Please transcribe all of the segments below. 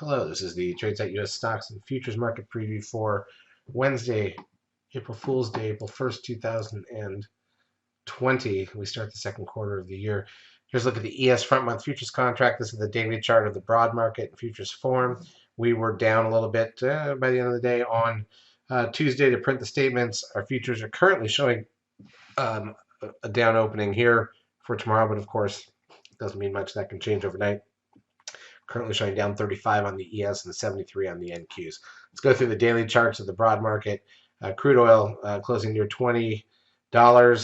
Hello, this is the TradeSite US Stocks and Futures Market Preview for Wednesday, April Fool's Day, April 1st, 2020. We start the second quarter of the year. Here's a look at the ES front month futures contract. This is the daily chart of the broad market and futures form. We were down a little bit by the end of the day on Tuesday to print the statements. Our futures are currently showing a down opening here for tomorrow, but of course, it doesn't mean much. That can change overnight. Currently showing down 35 on the ES and 73 on the NQs. Let's go through the daily charts of the broad market. Crude oil closing near $20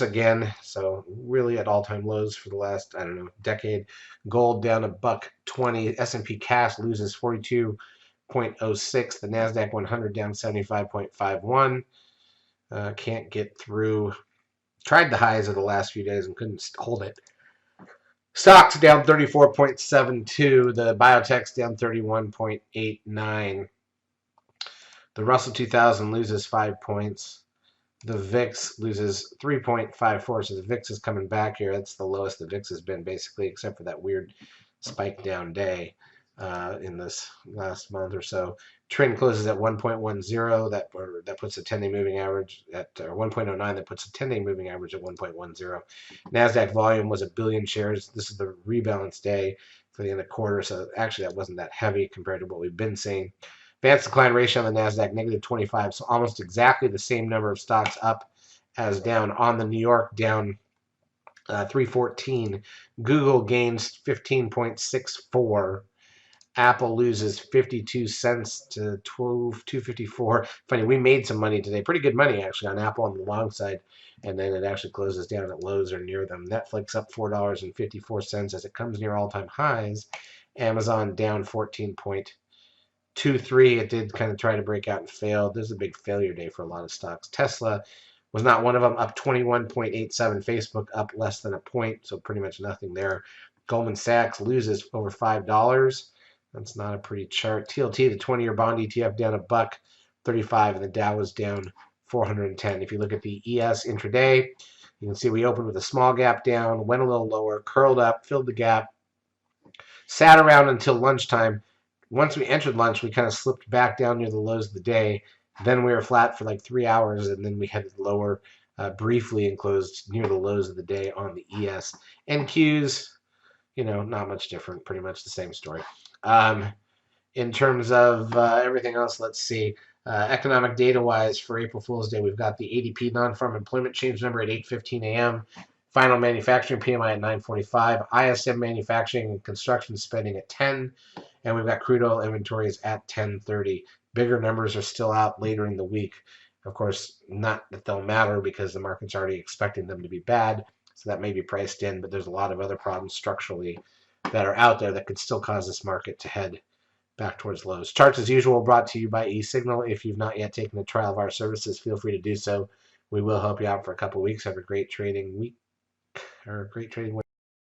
again, so really at all-time lows for the last, decade. Gold down $1.20. S&P Cash loses 42.06. The NASDAQ 100 down 75.51. Can't get through. Tried the highs of the last few days and couldn't hold it. Stocks down 34.72. The biotech's down 31.89. The Russell 2000 loses 5 points. The VIX loses 3.54. So the VIX is coming back here. That's the lowest the VIX has been, basically, except for that weird spike down day in this last month or so. Trend closes at 1.10. That puts a 10-day moving average at 1.09. That puts a 10-day moving average at 1.10. Nasdaq volume was 1 billion shares. This is the rebalance day for the end of the quarter, so actually that wasn't that heavy compared to what we've been seeing. Advanced decline ratio on the Nasdaq -25, so almost exactly the same number of stocks up as down. On the New York, down 314. Google gains 15.64. Apple loses 52 cents to 254. Funny, we made some money today. Pretty good money, actually, on Apple on the long side. And then it actually closes down at lows or near them. Netflix up $4.54 as it comes near all-time highs. Amazon down 14.23. It did kind of try to break out and failed. This is a big failure day for a lot of stocks. Tesla was not one of them, up 21.87. Facebook up less than a point, so pretty much nothing there. Goldman Sachs loses over $5. That's not a pretty chart. TLT, the 20-year bond ETF, down $1.35, and the Dow was down 410. If you look at the ES intraday, you can see we opened with a small gap down, went a little lower, curled up, filled the gap, sat around until lunchtime. Once we entered lunch, we kind of slipped back down near the lows of the day. Then we were flat for like 3 hours, and then we headed lower briefly and closed near the lows of the day on the ES. NQs, not much different, pretty much the same story. In terms of everything else, let's see. Economic data-wise for April Fool's Day, we've got the ADP non-farm employment change number at 8:15 a.m., final manufacturing PMI at 9:45, ISM manufacturing and construction spending at 10, and we've got crude oil inventories at 10:30. Bigger numbers are still out later in the week. Of course, not that they'll matter because the market's already expecting them to be bad, so that may be priced in, but there's a lot of other problems structurally that are out there that could still cause this market to head back towards lows. Charts, as usual, brought to you by eSignal. If you've not yet taken a trial of our services, feel free to do so. We will help you out for a couple weeks. Have a great trading week or a great trading week.